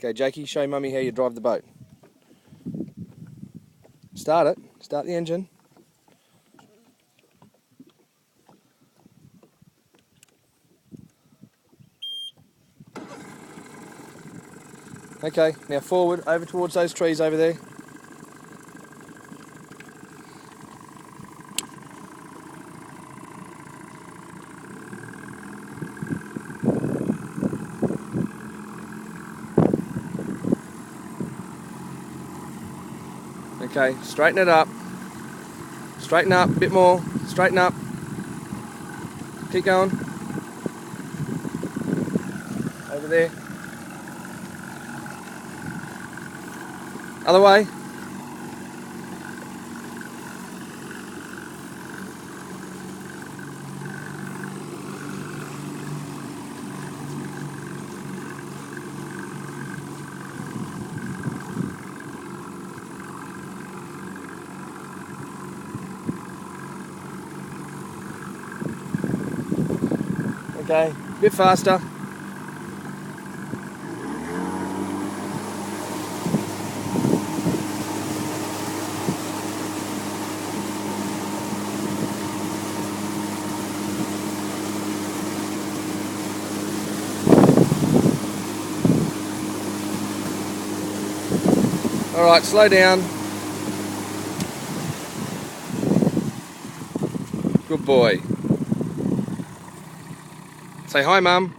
Okay, Jakey, show Mummy how you drive the boat. Start it. Start the engine. Okay, now forward, over towards those trees over there. Okay, straighten it up. Straighten up, a bit more. Straighten up. Keep going. Over there. Other way. Okay, a bit faster. Alright, slow down. Good boy. Say hi, Mum.